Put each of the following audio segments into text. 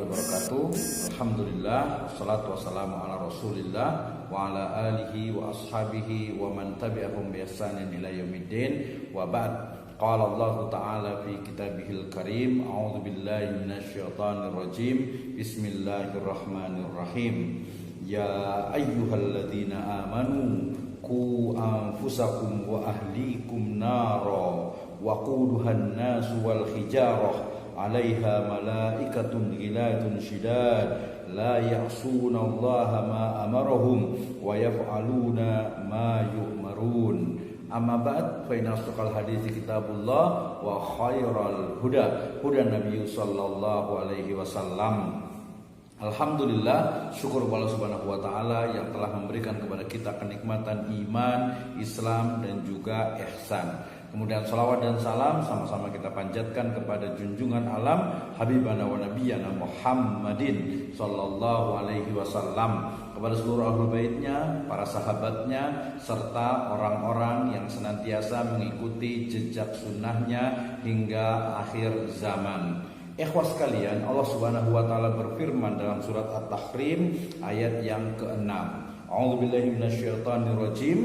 warahmatullahi wabarakatuh. Alhamdulillah, wassalatu wassalamu ala Rasulillah wa ala alihi wa ashabihi wa man tabi'ahum bi ihsanin ila yaumiddin. Wa ba'd. Qala Allah Ta'ala fi kitabihil karim, a'udzu billahi minasyaitonir rajim. Bismillahirrahmanirrahim. Ya ayyuhalladzina amanu qu anfusakum wa ahlikum nara waquduhan nasu wal hijarah 'alaiha malaikatun ghiladun syidad la ya'sunallaha ma amarahum wa yaf'aluna ma yu'marun. Amma ba'd, fa inna asdaqal hadithi kitabullah wa khairal huda hudan Nabi sallallahu alaihi wasallam. Alhamdulillah, syukur kepada Allah Subhanahu wa taala yang telah memberikan kepada kita kenikmatan iman, Islam dan juga ihsan. Kemudian salawat dan salam sama-sama kita panjatkan kepada junjungan alam Habibana wa Nabiyana Muhammadin sallallahu alaihi wasallam, kepada seluruh ahlul baitnya, para sahabatnya, serta orang-orang yang senantiasa mengikuti jejak sunnahnya hingga akhir zaman. Ikhwas sekalian, Allah Subhanahu wa taala berfirman dalam surat At-Tahrim ayat yang ke-6. A'udzubillahi minasyaitonirrajim.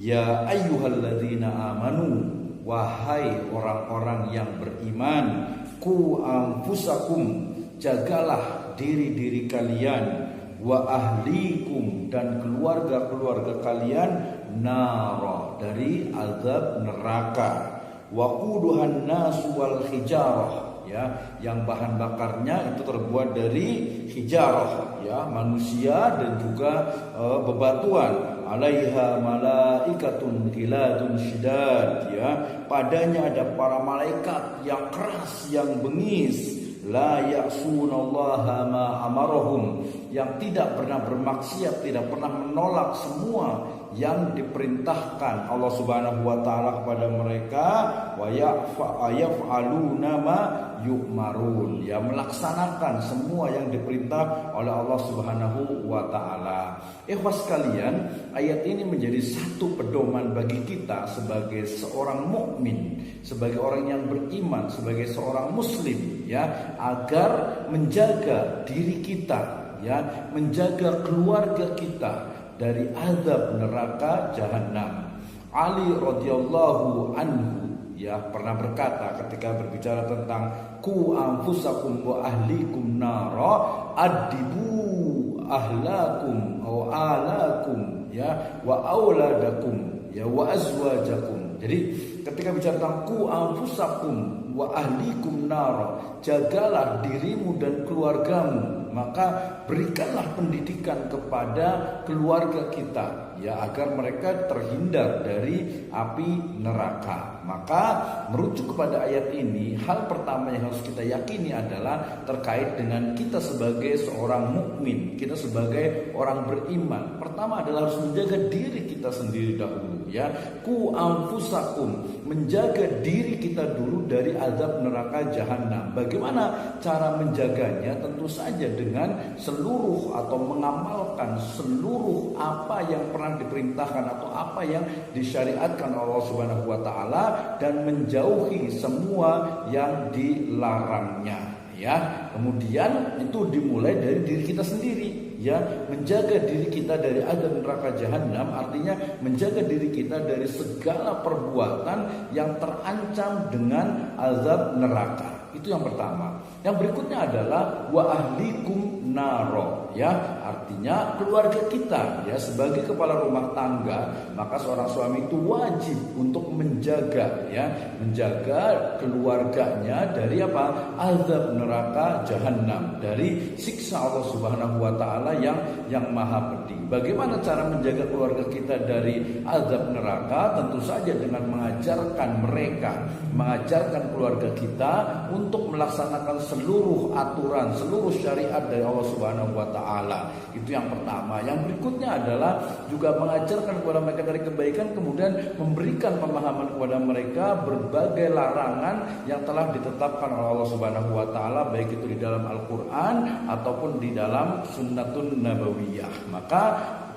Ya ayyuhalladzina amanu, wahai orang-orang yang beriman, qu anfusakum, jagalah diri-diri kalian, wa ahlikum, dan keluarga-keluarga kalian, nara, dari azab neraka, waquduhan nasu wal hijarah, ya, yang bahan bakarnya itu terbuat dari hijarah, ya, manusia dan juga bebatuan. 'Alaiha malaikatun ghiladun syidad, ya, padanya ada para malaikat yang keras, yang bengis. La ya'sunallaha ma amarahum, yang tidak pernah bermaksiat, tidak pernah menolak semua yang diperintahkan Allah Subhanahu wa taala kepada mereka. Wa yaf'aluna ma yu'marun, ya, melaksanakan semua yang diperintah oleh Allah Subhanahu wa taala. Ikhwas sekalian, ayat ini menjadi satu pedoman bagi kita sebagai seorang mukmin, sebagai orang yang beriman, sebagai seorang muslim, ya, agar menjaga diri kita, ya, menjaga keluarga kita dari azab neraka jahanam. Ali radhiyallahu anhu, ya, pernah berkata ketika berbicara tentang ku anfusakum wa ahlikum nara adibu ahlakum wa alakum, ya, wa auladakum, ya, wa azwajakum. Jadi ketika bicara tentang ku anfusakum wa ahlikum nara, jagalah dirimu dan keluargamu, maka berikanlah pendidikan kepada keluarga kita, ya, agar mereka terhindar dari api neraka. Maka merujuk kepada ayat ini, hal pertama yang harus kita yakini adalah terkait dengan kita sebagai seorang mukmin, kita sebagai orang beriman. Pertama adalah harus menjaga diri kita sendiri dahulu, ya. Ku anfusakum, menjaga diri kita dulu dari azab neraka jahanam. Bagaimana cara menjaganya? Tentu saja dengan seluruh atau mengamalkan seluruh apa yang pernah diperintahkan atau apa yang disyariatkan Allah Subhanahu wa taala, dan menjauhi semua yang dilarangnya, ya. Kemudian itu dimulai dari diri kita sendiri, ya, menjaga diri kita dari azab neraka jahanam, artinya menjaga diri kita dari segala perbuatan yang terancam dengan azab neraka. Itu yang pertama. Yang berikutnya adalah wa ahlikum naro, ya, artinya keluarga kita, ya, sebagai kepala rumah tangga, maka seorang suami itu wajib untuk menjaga, ya, menjaga keluarganya dari apa? Azab neraka jahanam, dari siksa Allah Subhanahu wa taala yang maha pedih. Bagaimana cara menjaga keluarga kita dari azab neraka? Tentu saja dengan mengajarkan mereka, mengajarkan keluarga kita untuk melaksanakan seluruh aturan, seluruh syariat dari Allah Subhanahu wa taala. Itu yang pertama. Yang berikutnya adalah juga mengajarkan kepada mereka dari kebaikan, kemudian memberikan pemahaman kepada mereka berbagai larangan yang telah ditetapkan oleh Allah Subhanahu wa taala, baik itu di dalam Al-Qur'an ataupun di dalam Sunnatun Nabawiyah. Maka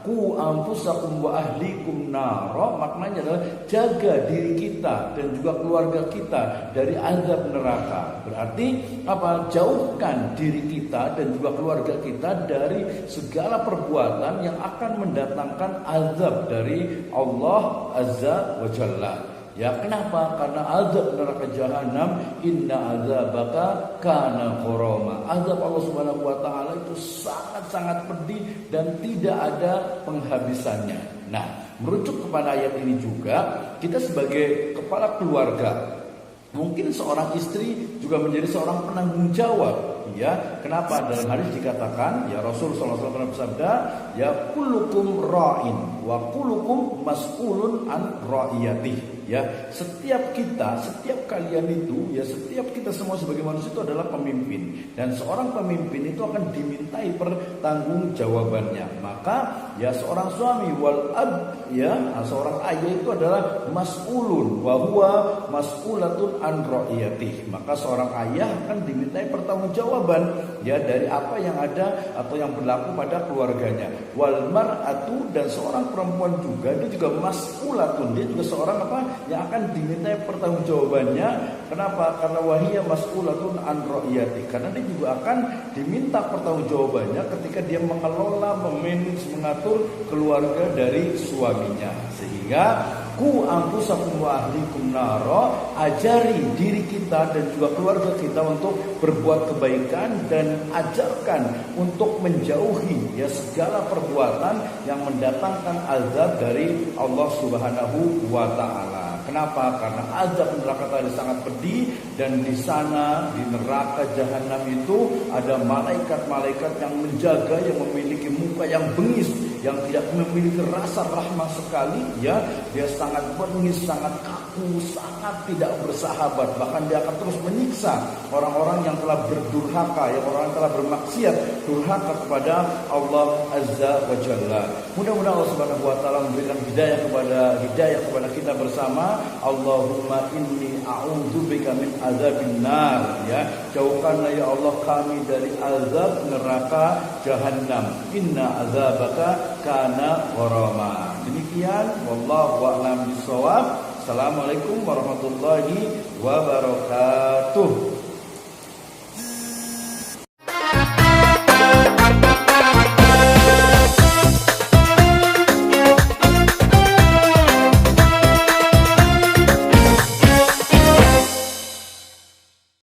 ku anfusakum wa ahlikum naro, maknanya adalah jaga diri kita dan juga keluarga kita dari azab neraka. Berarti apa? Jauhkan diri kita dan juga keluarga kita dari segala perbuatan yang akan mendatangkan azab dari Allah Azza wa Jalla. Ya, kenapa? Karena azab neraka jahanam, inna azabaka kana gharama. Azab Allah Subhanahu wa taala itu sangat-sangat pedih dan tidak ada penghabisannya. Nah, merujuk kepada ayat ini juga, kita sebagai kepala keluarga, mungkin seorang istri juga menjadi seorang penanggung jawab. Ya, kenapa? Dalam hadis dikatakan, ya Rasul sallallahu alaihi wasallam bersabda, ya kullukum ra'in wa kullukum mas'ulun an ra'iyatihi. Ya, setiap kalian itu, ya setiap kita semua sebagai manusia itu adalah pemimpin, dan seorang pemimpin itu akan dimintai pertanggungjawabannya. Maka ya seorang suami wal ab, ya seorang ayah itu adalah mas'ulun wa huwa mas'ulatun an ra'iyatihi. Maka seorang ayah akan dimintai pertanggungjawaban ya dari apa yang ada atau yang berlaku pada keluarganya. Wal mar'atu, dan seorang perempuan juga, dia juga mas'ulatun, dia juga seorang apa yang akan dimintai pertanggungjawabannya. Kenapa? Karena wahiyya mas'ulatun an ra'iyati, karena dia juga akan diminta pertanggungjawabannya ketika dia mengelola, memanage, mengatur keluarga dari suaminya. Sehingga ku anfusakum wa ahlikum naro, ajari diri kita dan juga keluarga kita untuk berbuat kebaikan, dan ajarkan untuk menjauhi ya segala perbuatan yang mendatangkan azab dari Allah Subhanahu wa taala. Kenapa? Karena azab neraka tadi sangat pedih, dan di sana di neraka jahanam itu ada malaikat-malaikat yang menjaga, yang memiliki muka yang bengis, yang tidak memiliki rasa rahmah sekali. Ya, dia sangat bengis, sangat kaku, sangat tidak bersahabat. Bahkan dia akan terus menyiksa orang-orang yang telah berdurhaka, yang orang yang telah bermaksiat, durhaka kepada Allah Azza wa Jalla. Mudah-mudahan Allah Subhanahu wa taala memberikan hidayah kepada kita bersama. Allahumma inni a'udzubika min azabin nar, ya jauhkanlah ya Allah kami dari azab neraka jahanam, inna azabaka kana gharama. Demikian, wallahu a'lam bishawab. Assalamualaikum warahmatullahi wabarakatuh.